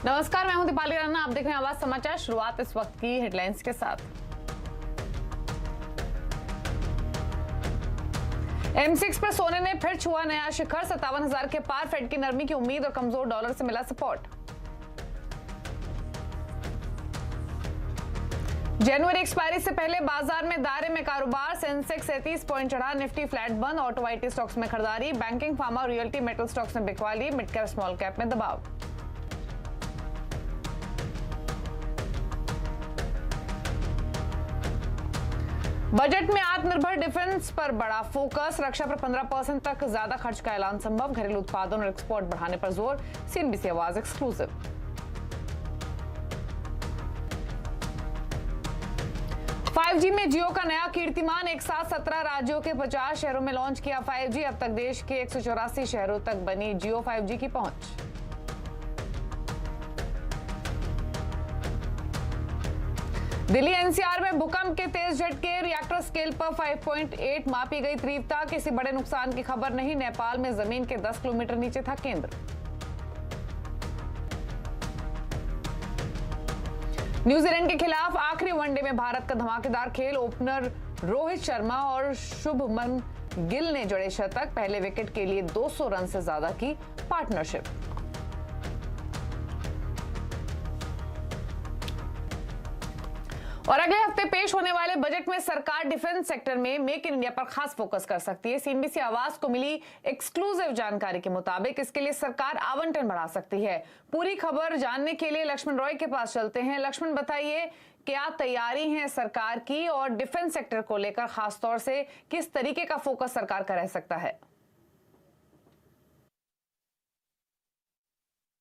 नमस्कार, मैं हूं दीपाली राणा। आप देख रहे हैं आवाज समाचार। शुरुआत इस वक्त की हेडलाइंस के साथ। M6 पर सोने ने फिर छुआ नया शिखर। 57,000 के पार। फेड की नरमी की उम्मीद और कमजोर डॉलर से मिला सपोर्ट। जनवरी एक्सपायरी से पहले बाजार में दायरे में कारोबार। सेंसेक्स 33 पॉइंट चढ़ा, निफ्टी फ्लैट बंद। ऑटो आईटी स्टॉक्स में खरीदारी। बैंकिंग, फार्मा और रियल्टी मेटल स्टॉक्स में बिकवाली। मिड कैप स्मॉल कैप में दबाव। बजट में आत्मनिर्भर डिफेंस पर बड़ा फोकस। रक्षा पर 15% तक ज्यादा खर्च का ऐलान संभव। घरेलू उत्पादन और एक्सपोर्ट बढ़ाने पर जोर। सीएनबीसी आवाज एक्सक्लूसिव। फाइव में जियो का नया कीर्तिमान। एक साथ 17 राज्यों के 50 शहरों में लॉन्च किया 5G। अब तक देश के 184 शहरों तक बनी जियो 5G की पहुंच। दिल्ली एनसीआर में भूकंप के तेज झटके। रिएक्टर स्केल पर 5.8 मापी गई तीव्रता। किसी बड़े नुकसान की खबर नहीं। नेपाल में जमीन के 10 किलोमीटर नीचे था केंद्र। न्यूजीलैंड के खिलाफ आखिरी वनडे में भारत का धमाकेदार खेल। ओपनर रोहित शर्मा और शुभमन गिल ने जड़े शतक। पहले विकेट के लिए 200 रन से ज्यादा की पार्टनरशिप। और अगले हफ्ते पेश होने वाले बजट में सरकार डिफेंस सेक्टर में मेक इन इंडिया पर खास फोकस कर सकती है। सीएनबीसी आवाज को मिली एक्सक्लूसिव जानकारी के मुताबिक इसके लिए सरकार आवंटन बढ़ा सकती है। पूरी खबर जानने के लिए लक्ष्मण रॉय के पास चलते हैं। लक्ष्मण, बताइए क्या तैयारी है सरकार की और डिफेंस सेक्टर को लेकर खासतौर से किस तरीके का फोकस सरकार का रह सकता है?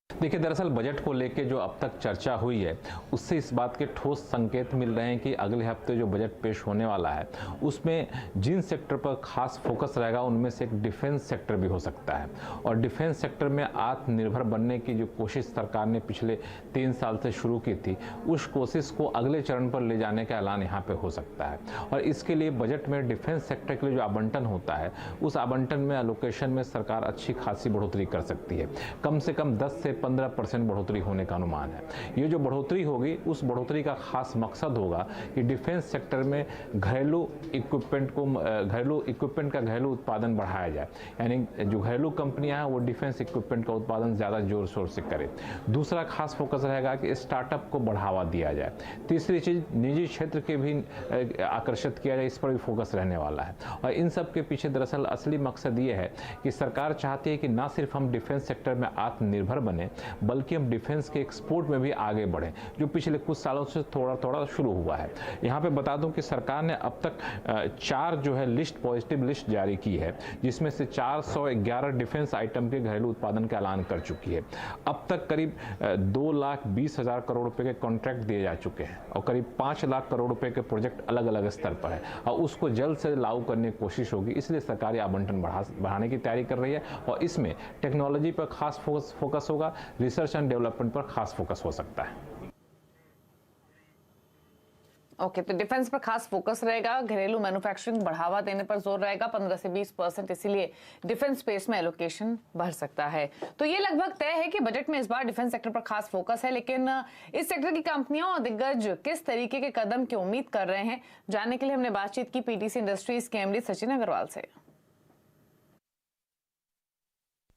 देखिए, दरअसल बजट को लेके जो अब तक चर्चा हुई है उससे इस बात के ठोस संकेत मिल रहे हैं कि अगले हफ्ते जो बजट पेश होने वाला है उसमें जिन सेक्टर पर खास फोकस रहेगा उनमें से एक डिफेंस सेक्टर भी हो सकता है। और डिफेंस सेक्टर में आत्मनिर्भर बनने की जो कोशिश सरकार ने पिछले 3 साल से शुरू की थी उस कोशिश को अगले चरण पर ले जाने का ऐलान यहाँ पे हो सकता है। और इसके लिए बजट में डिफेंस सेक्टर के लिए जो आवंटन होता है उस आवंटन में एलोकेशन में सरकार अच्छी खासी बढ़ोतरी कर सकती है। कम से कम 10 से 15% बढ़ोतरी होने का अनुमान है। ये जो बढ़ोतरी होगी उस बढ़ोतरी का खास मकसद होगा कि डिफेंस सेक्टर में घरेलू इक्विपमेंट का घरेलू उत्पादन बढ़ाया जाए। यानी जो घरेलू कंपनियां हैं वो डिफेंस इक्विपमेंट का उत्पादन ज़्यादा जोर शोर से करें। दूसरा खास फोकस रहेगा कि स्टार्टअप को बढ़ावा दिया जाए। तीसरी चीज़, निजी क्षेत्र के भी आकर्षित किया जाए, इस पर भी फोकस रहने वाला है। और इन सब के पीछे दरअसल असली मकसद ये है कि सरकार चाहती है कि ना सिर्फ हम डिफेंस सेक्टर में आत्मनिर्भर बने बल्कि हम डिफेंस के एक्सपोर्ट में भी आगे बढ़ें, जो पिछले कुछ सालों से थोड़ा थोड़ा शुरू हुआ है। यहाँ पे बता दूं कि सरकार ने अब तक 4 जो है पॉजिटिव लिस्ट जारी की है, जिसमें से 411 डिफेंस आइटम के घरेलू उत्पादन का ऐलान कर चुकी है। अब तक करीब 2,20,000 करोड़ रुपए के कॉन्ट्रैक्ट दिए जा चुके हैं और करीब 5 लाख करोड़ रुपए के प्रोजेक्ट अलग अलग स्तर पर है और उसको जल्द से लागू करने की कोशिश होगी। इसलिए सरकारी आवंटन बढ़ाने की तैयारी कर रही है और इसमें टेक्नोलॉजी पर खास फोकस होगा। रिसर्च एंड डेवलपमेंट पर खास फोकस हो सकता है। ओके, तो डिफेंस पर खास फोकस रहेगा। घरेलू मैन्युफैक्चरिंग बढ़ावा देने पर जोर रहेगा 15 से 20%। इसीलिए डिफेंस स्पेस में एलोकेशन बढ़ सकता है। तो ये लगभग तय है कि बजट में इस बार डिफेंस सेक्टर पर खास फोकस है। लेकिन इस सेक्टर की कंपनियां और दिग्गज किस तरीके के कदम की उम्मीद कर रहे हैं, जानने के लिए हमने बातचीत की पीटीसी इंडस्ट्रीज के एमडी सचिन अग्रवाल से।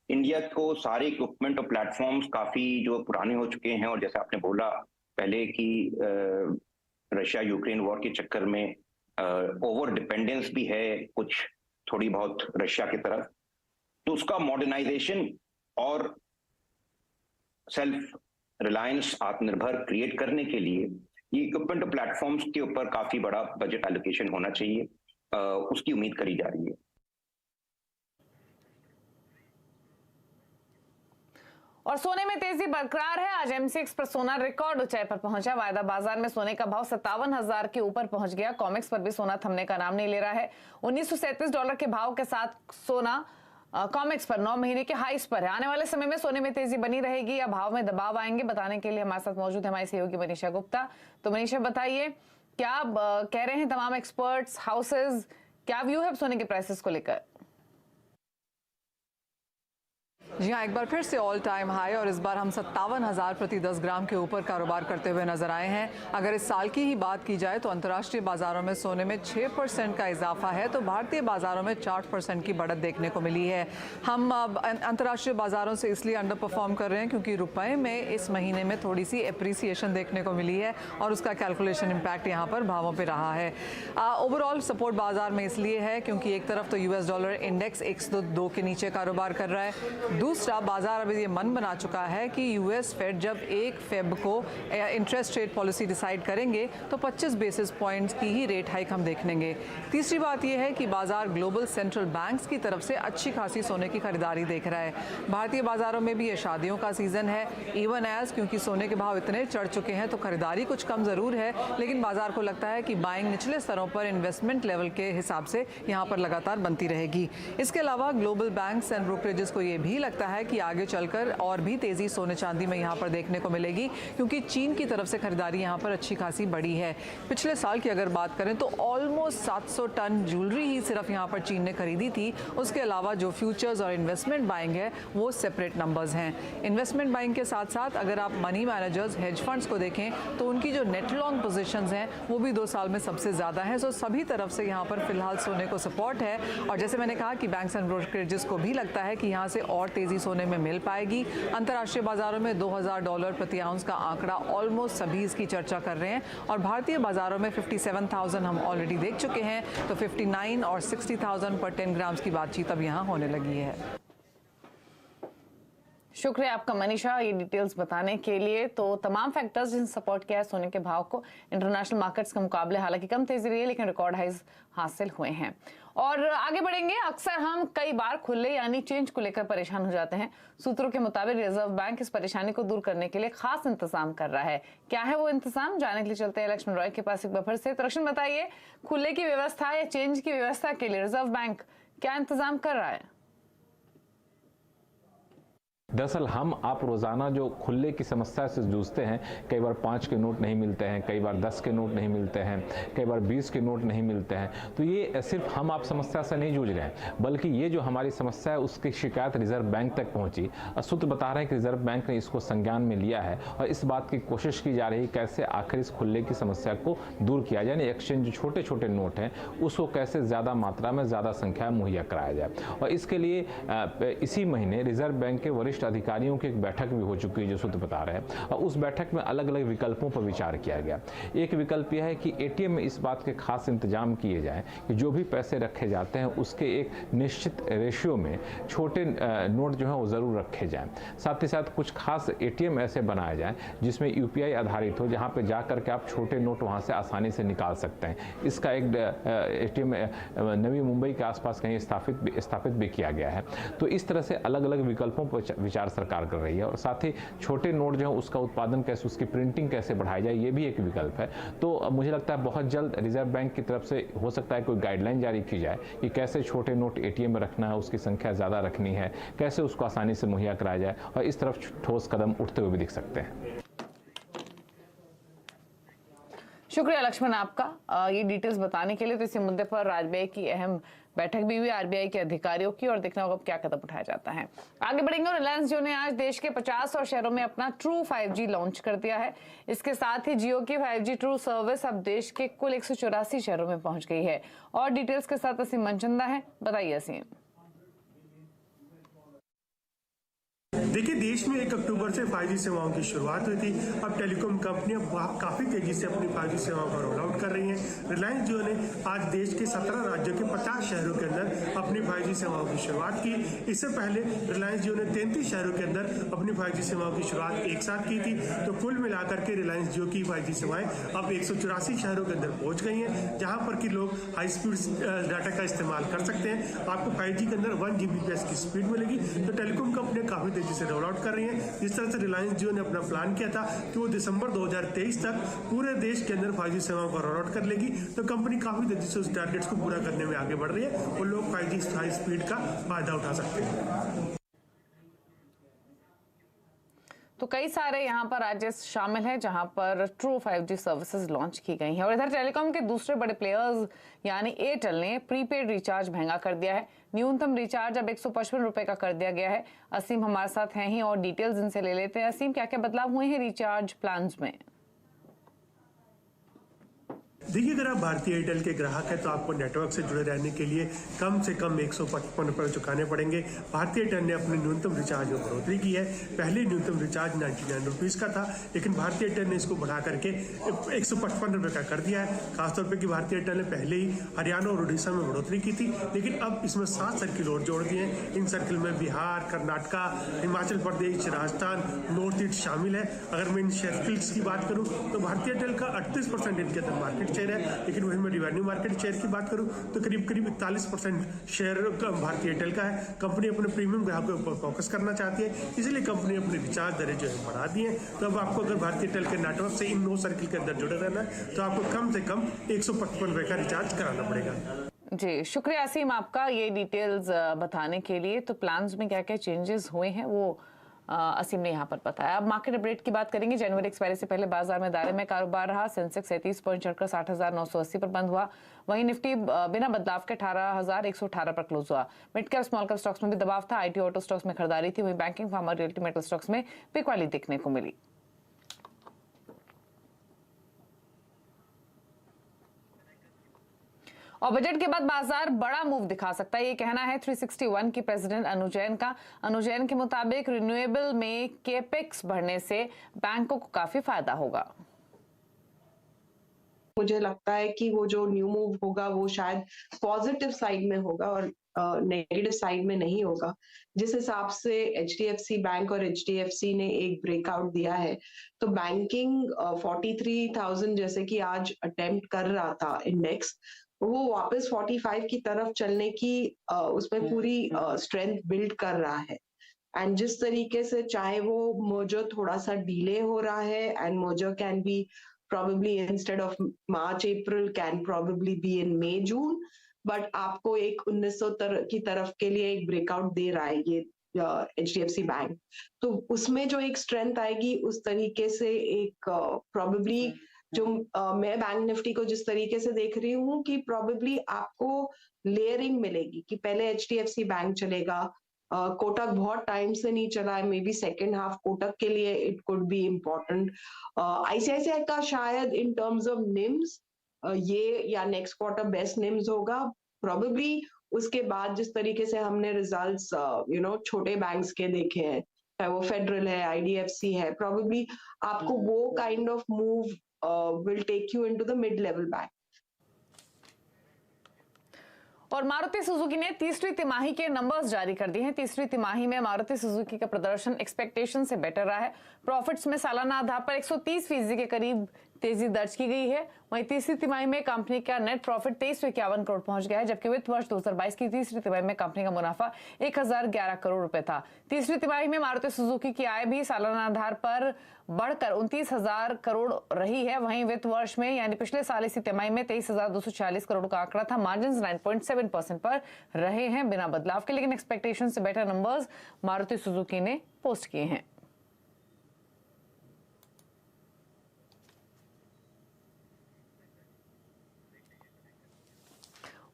इंडिया को सारे इक्विपमेंट और प्लेटफॉर्म्स काफी जो पुराने हो चुके हैं और जैसे आपने बोला पहले कि रशिया यूक्रेन वॉर के चक्कर में ओवर डिपेंडेंस भी है कुछ थोड़ी बहुत रशिया की तरफ, तो उसका मॉडर्नाइजेशन और सेल्फ रिलायंस आत्मनिर्भर क्रिएट करने के लिए ये इक्विपमेंट और प्लेटफॉर्म्स के ऊपर काफी बड़ा बजट एलोकेशन होना चाहिए, उसकी उम्मीद करी जा रही है। और सोने में तेजी बरकरार है। आज M6 पर सोना रिकॉर्ड ऊंचाई पर पहुंचा। वायदा बाजार में सोने का भाव 57,000 के ऊपर पहुंच गया। कॉमेक्स पर भी सोना थमने का नाम नहीं ले रहा है। $1937 के भाव के साथ सोना कॉमेक्स पर 9 महीने के हाईस पर है। आने वाले समय में सोने में तेजी बनी रहेगी या भाव में दबाव आएंगे, बताने के लिए हमारे साथ मौजूद है हमारी सहयोगी मनीषा गुप्ता। तो मनीषा, बताइए क्या कह रहे हैं तमाम एक्सपर्ट्स, हाउसेज, क्या व्यू है सोने के प्राइसेस को लेकर? जी हाँ, एक बार फिर से ऑल टाइम हाई और इस बार हम 57,000 प्रति 10 ग्राम के ऊपर कारोबार करते हुए नजर आए हैं। अगर इस साल की ही बात की जाए तो अंतर्राष्ट्रीय बाजारों में सोने में 6% का इजाफा है, तो भारतीय बाजारों में 4% की बढ़त देखने को मिली है। हम अंतर्राष्ट्रीय बाजारों से इसलिए अंडर परफॉर्म कर रहे हैं क्योंकि रुपए में इस महीने में थोड़ी सी एप्रिसिएशन देखने को मिली है और उसका कैलकुलेशन इम्पैक्ट यहाँ पर भावों पर रहा है। ओवरऑल सपोर्ट बाजार में इसलिए है क्योंकि एक तरफ तो US डॉलर इंडेक्स 102 के नीचे कारोबार कर रहा है, दूसरा बाजार अभी ये मन बना चुका है कि US फेड जब 1 फेब को इंटरेस्ट रेट पॉलिसी डिसाइड करेंगे तो 25 बेसिस पॉइंट्स की ही रेट हाइक हम देखेंगे। तीसरी बात यह है कि बाजार ग्लोबल सेंट्रल बैंक्स की तरफ से अच्छी खासी सोने की खरीदारी देख रहा है। भारतीय बाजारों में भी ये शादियों का सीजन है, इवन एज क्योंकि सोने के भाव इतने चढ़ चुके हैं तो खरीदारी कुछ कम जरूर है, लेकिन बाजार को लगता है कि बाइंग निचले स्तरों पर इन्वेस्टमेंट लेवल के हिसाब से यहाँ पर लगातार बनती रहेगी। इसके अलावा ग्लोबल बैंक्स एंड ब्रोकरेजेस को ये भी लगता है कि आगे चलकर और भी तेजी सोने चांदी में यहाँ पर देखने को मिलेगी क्योंकि चीन की तरफ से खरीदारी यहाँ पर अच्छी खासी बढ़ी है। पिछले साल की अगर बात करें तो ऑलमोस्ट 700 टन ज्वेलरी ही सिर्फ यहाँ पर चीन ने खरीदी थी। उसके अलावा जो फ्यूचर्स और इन्वेस्टमेंट बाइंग है वो सेपरेट नंबर्स हैं। इन्वेस्टमेंट बाइंग के साथ साथ अगर आप मनी मैनेजर्स, हेज फंड्स को देखें तो उनकी जो नेट लॉन्ग पोजिशंस हैं वो भी 2 साल में सबसे ज़्यादा है। सो सभी तरफ से यहाँ पर फिलहाल सोने को सपोर्ट है और जैसे मैंने कहा कि बैंक्स एंड ब्रोकरेजेस को भी लगता है कि यहाँ से और तेजी सोने में मिल पाएगी। अंतर्राष्ट्रीय बाजारों में $2,000 प्रति आउंस का आंकड़ा ऑलमोस्ट सभी इसकी चर्चा कर रहे हैं और भारतीय बाजारों में 57,000 हम ऑलरेडी देख चुके हैं, तो 59 और 60,000 पर 10 ग्राम्स की बातचीत अब यहाँ होने लगी है। शुक्रिया आपका मनीषा ये डिटेल्स बताने के लिए। तो तमाम फैक्टर्स जिन सपोर्ट किया है सोने के भाव को, इंटरनेशनल मार्केट्स के मुकाबले हालांकि कम तेजी रही है लेकिन रिकॉर्ड हाइज हासिल हुए हैं। और आगे बढ़ेंगे। अक्सर हम कई बार खुले यानी चेंज को लेकर परेशान हो जाते हैं। सूत्रों के मुताबिक रिजर्व बैंक इस परेशानी को दूर करने के लिए खास इंतजाम कर रहा है। क्या है वो इंतजाम, जानने के लिए चलते हैं लक्ष्मण रॉय के पास एक बार फिर से। तो लक्ष्मण बताइए, खुले की व्यवस्था या चेंज की व्यवस्था के लिए रिजर्व बैंक क्या इंतजाम कर रहा है? दरअसल हम आप रोज़ाना जो खुले की समस्या से जूझते हैं, कई बार 5 के नोट नहीं मिलते हैं, कई बार 10 के नोट नहीं मिलते हैं, कई बार 20 के नोट नहीं मिलते हैं, तो ये सिर्फ हम आप समस्या से नहीं जूझ रहे हैं, बल्कि ये जो हमारी समस्या है उसकी शिकायत रिजर्व बैंक तक पहुंची और सूत्र बता रहे हैं कि रिजर्व बैंक ने इसको संज्ञान में लिया है और इस बात की कोशिश की जा रही है कैसे आखिर इस खुले की समस्या को दूर किया जाए, यानी एक्सचेंज जो छोटे छोटे नोट हैं उसको कैसे ज़्यादा मात्रा में ज़्यादा संख्या मुहैया कराया जाए। और इसके लिए इसी महीने रिजर्व बैंक के वरिष्ठ अधिकारियों की एक बैठक भी हो चुकी है जो सूत्र बता रहे हैं और उस बैठक में अलग अलग विकल्पों पर विचार किया गया। एक विकल्प यह है कि एटीएम में इस बात के खास इंतजाम किए जाएं कि जो भी पैसे रखे जाते हैं उसके एक निश्चित रेशियो में छोटे नोट जो है वो ज़रूर रखे जाएं। साथ ही साथ कुछ खास एटीएम ऐसे बनाए जाएं जिसमें यूपीआई आधारित हो, जहां पे जा करके आप छोटे नोट वहां से आसानी से निकाल सकते हैं। इसका एक एटीएम नवी मुंबई के आसपास कहीं स्थापित भी किया गया है। तो इस तरह से अलग अलग विकल्पों पर विचार सरकार कर रही है और साथ ही छोटे नोट जो है उसका उत्पादन कैसे, उसकी प्रिंटिंग कैसे बढ़ाई जाए, ये भी एक विकल्प है। तो मुझे लगता है बहुत जल्द रिजर्व बैंक की तरफ से हो सकता है कोई गाइडलाइन जारी की जाए कि कैसे छोटे नोट एटीएम में रखना है, उसकी संख्या ज़्यादा रखनी है, कैसे उसको आसानी से मुहैया कराया जाए और इस तरफ ठोस कदम उठते हुए भी दिख सकते हैं। शुक्रिया लक्ष्मण आपका ये डिटेल्स बताने के लिए। तो इसी मुद्दे पर आरबीआई की अहम बैठक भी हुई आरबीआई के अधिकारियों की और देखना होगा क्या कदम उठाया जाता है। आगे बढ़ेंगे। रिलायंस जियो ने आज देश के 50 और शहरों में अपना ट्रू 5G लॉन्च कर दिया है। इसके साथ ही जियो की 5G ट्रू सर्विस अब देश के कुल 184 शहरों में पहुंच गई है। और डिटेल्स के साथ असीम मनचंदा है, बताइए असीम। देखिए, देश में 1 अक्टूबर से 5G सेवाओं की शुरुआत हुई थी। अब टेलीकॉम कंपनियां काफी तेजी से अपनी 5G सेवाओं का रोल आउट कर रही हैं। रिलायंस जियो ने आज देश के 17 राज्यों के 50 शहरों के अंदर अपनी 5G सेवाओं की शुरुआत की। इससे पहले रिलायंस जियो ने 33 शहरों के अंदर अपनी 5G सेवाओं की शुरुआत एक साथ की थी। तो कुल मिलाकर के रिलायंस जियो की 5G सेवाएं अब 184 शहरों के अंदर पहुंच गई हैं, जहां पर कि लोग हाई स्पीड डाटा का इस्तेमाल कर सकते हैं। आपको 5G के अंदर 1 Gbps की स्पीड मिलेगी। तो टेलीकॉम कंपनियां काफी तेजी से रोल आउट कर रही हैं। जिस तरह से रिलायंस जियो ने अपना प्लान किया था कि वो दिसंबर 2023 तक पूरे देश के अंदर 5G सेवाओं का रोल आउट कर लेगी, तो कंपनी काफी तेजी से उस टारगेट्स को पूरा करने में आगे बढ़ रही है और लोग 5G हाई स्पीड का फायदा उठा सकते हैं। तो कई सारे यहाँ पर राज्य शामिल हैं जहां पर ट्रू 5G सर्विसेज लॉन्च की गई हैं। और इधर टेलीकॉम के दूसरे बड़े प्लेयर्स यानी एयरटेल ने प्रीपेड रिचार्ज महंगा कर दिया है। न्यूनतम रिचार्ज अब 155 रुपए का कर दिया गया है। असीम हमारे साथ हैं ही और डिटेल्स इनसे ले लेते हैं। असीम, क्या क्या बदलाव हुए हैं रिचार्ज प्लान्स में? देखिए, अगर आप भारतीय एयरटेल के ग्राहक हैं तो आपको नेटवर्क से जुड़े रहने के लिए कम से कम 155 रुपये चुकाने पड़ेंगे। भारतीय एयरटेल ने अपने न्यूनतम रिचार्ज में बढ़ोतरी की है। पहले न्यूनतम रिचार्ज 99 रुपीज़ का था, लेकिन भारतीय एयरटेल ने इसको बढ़ा करके 155 रुपये का कर दिया है। खासतौर पर कि भारतीय एयरटेल ने पहले ही हरियाणा और उड़ीसा में बढ़ोतरी की थी, लेकिन अब इसमें 7 सर्किल और जोड़ दिए हैं। इन सर्किल में बिहार, कर्नाटका, हिमाचल प्रदेश, राजस्थान, नॉर्थ ईस्ट शामिल है। अगर मैं इन सर्किल्स की बात करूँ तो भारतीय एयरटेल का 38% इनके अंदर मार्केट शेयर है, लेकिन वहीं मैं रिवेन्यू मार्केट शेयर की बात करूं तो करीब 41% शेयर भारतीय एयरटेल का है। कंपनी अपने प्रीमियम ग्राहकों पर फोकस करना चाहती है, इसलिए कंपनी अपने रिचार्ज दरें जो है बढ़ा दी है। तो अब आपको अगर भारतीय एयरटेल के नेटवर्क से इन 9 सर्किल के अंदर जुड़े रहना है तो आपको कम से कम 155 रुपये का रिचार्ज कराना पड़ेगा। जी, शुक्रिया असीम आपका ये डिटेल्स बताने के लिए। तो प्लान्स में क्या क्या चेंजेस हुए हैं वो असीम ने यहाँ पर बताया। अब मार्केट अपडेट की बात करेंगे। जनवरी एक्सपायरी से पहले बाजार में दायरे में कारोबार रहा। सेंसेक्स 37 पॉइंट चढ़कर 60,980 पर बंद हुआ। वहीं निफ्टी बिना बदलाव के 18,118 पर क्लोज हुआ। Mid cap small cap stocks में भी दबाव था। आईटी ऑटो स्टॉक्स में खरीदारी थी। वहीं banking, pharma, realty, metal stocks में बिकवाली देखने को मिली। और बजट के बाद बाजार बड़ा मूव दिखा सकता है, ये कहना है 361 की प्रेसिडेंट अनु जैन का। अनु जैन के मुताबिक रिन्यूएबल में केपेक्स बढ़ने से बैंकों को काफी फायदा होगा। मुझे लगता है कि वो जो न्यू मूव होगा वो शायद पॉजिटिव साइड में होगा और नेगेटिव साइड में नहीं होगा। जिस हिसाब से HDFC बैंक और HDFC ने एक ब्रेकआउट दिया है, तो बैंकिंग 43,000 जैसे कि आज अटेम्प्ट कर रहा था इंडेक्स, वो वापस 45 की तरफ चलने की उसमें पूरी स्ट्रेंथ बिल्ड कर रहा है। एंड जिस तरीके से चाहे वो मर्जर थोड़ा सा डिले हो रहा है, and merger can be probably instead of March, April can probably be in May, June, but आपको एक 1900 की तरफ के लिए एक ब्रेकआउट दे रहा है ये HDFC बैंक। तो उसमें जो एक स्ट्रेंथ आएगी उस तरीके से एक probably जो मैं बैंक निफ्टी को जिस तरीके से देख रही हूँ कि probably आपको लेयरिंग मिलेगी कि पहले HDFC बैंक चलेगा, कोटक बहुत टाइम से नहीं चला है, may be second half Kotak के लिए it could be important. ICICI का शायद इन टर्म्स ऑफ निम्स ये या नेक्स्ट क्वार्टर बेस्ट निम्स होगा प्रोबेबली। उसके बाद जिस तरीके से हमने रिजल्ट्स छोटे बैंक्स के देखे हैं, चाहे वो फेडरल है, IDFC है, प्रोबेबली आपको वो kind of move will take you into the mid level bank. और मारुति सुजुकी ने तीसरी तिमाही के नंबर्स जारी कर दिए हैं। तीसरी तिमाही में मारुति सुजुकी का प्रदर्शन एक्सपेक्टेशन से बेटर रहा है। प्रॉफिट्स में सालाना आधार पर 130% के करीब तेजी दर्ज की गई है। वहीं तीसरी तिमाही में कंपनी का नेट प्रॉफिट 2351 करोड़ पहुंच गया है, जबकि वित्त वर्ष 2022 की तीसरी तिमाही में कंपनी का मुनाफा 1011 करोड़ रुपए था। तीसरी तिमाही में मारुति सुजुकी की आय भी सालाना आधार पर बढ़कर 29,000 करोड़ रही है। वहीं वित्त वर्ष में यानी पिछले साल इसी तिमाही में 23,246 करोड़ का आंकड़ा था। मार्जिन 9.7% पर रहे हैं बिना बदलाव के, लेकिन एक्सपेक्टेशन से बेटर नंबर्स मारुति सुजुकी ने पोस्ट किए हैं।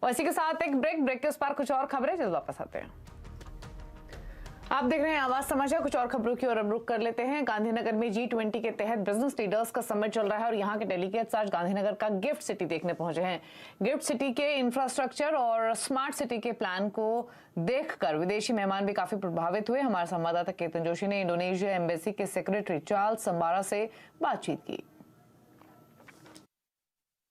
और इसी के साथ एक ब्रेक के उस पार कुछ और खबरें, जल्द वापस आते हैं। आप देख रहे हैं आवाज समाचार। कुछ और खबरों की ओर अब रुख कर लेते हैं। गांधीनगर में G20 के तहत बिजनेस लीडर्स का समिट चल रहा है और यहाँ के डेलीगेट्स आज गांधीनगर का गिफ्ट सिटी देखने पहुंचे हैं। गिफ्ट सिटी के इंफ्रास्ट्रक्चर और स्मार्ट सिटी के प्लान को देखकर विदेशी मेहमान भी काफी प्रभावित हुए। हमारे संवाददाता केतन जोशी ने इंडोनेशिया एम्बेसी के सेक्रेटरी चार्ल्स संबारा से बातचीत की।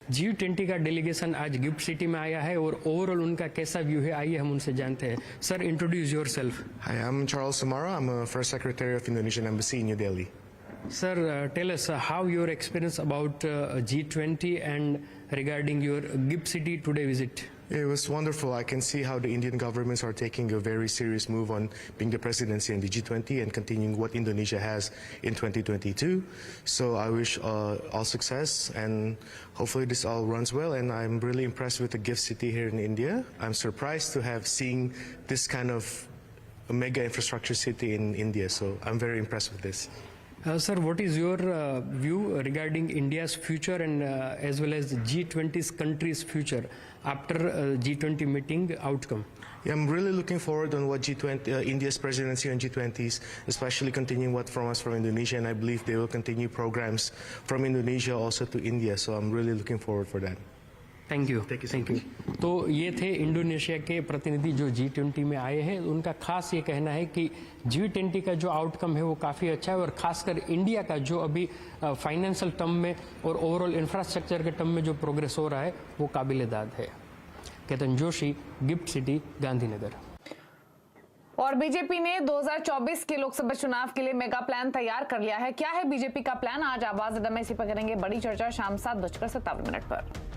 G20 का डेलीगेशन आज गिफ्ट सिटी में आया है और ओवरऑल उनका कैसा व्यू है, आइए हम उनसे जानते हैं। Sir, introduce yourself. Hi, I'm Charles Samara. I'm a first secretary of Indonesian Embassy in New Delhi. Sir, tell us how your experience about G20 and regarding your gift city today visit. It was wonderful. I can see how the Indian governments are taking a very serious move on being the presidency in the G20 and continuing what Indonesia has in 2022. So I wish all success and hopefully this all runs well. And I'm really impressed with the gift city here in India. I'm surprised to have seen this kind of a mega infrastructure city in India. So I'm very impressed with this. Sir, what is your view regarding India's future and as well as G20's countries' future after G20 meeting outcome? Yeah, I'm really looking forward on what G20, India's presidency on G20s, especially continuing what from us from Indonesia, and I believe they will continue programs from Indonesia also to India. So I'm really looking forward for that. Thank you thank you. तो ये थे Indonesia के प्रतिनिधि जो G20 में आए हैं। उनका खास ये कहना है कि G20 का जो आउटकम है वो काफ़ी अच्छा है और खासकर इंडिया का जो अभी फाइनेंशियल टर्म में और ओवरऑल इंफ्रास्ट्रक्चर के टर्म में जो प्रोग्रेस हो रहा है वो काबिल-ए-दाद है। Ketan Joshi, gift city, Gandhinagar. और बीजेपी ने 2024 के लोकसभा चुनाव के लिए मेगा प्लान तैयार कर लिया है। क्या है बीजेपी का प्लान? आज आवाज अड्डा में इसी पर करेंगे बड़ी चर्चा शाम 7:57 पर।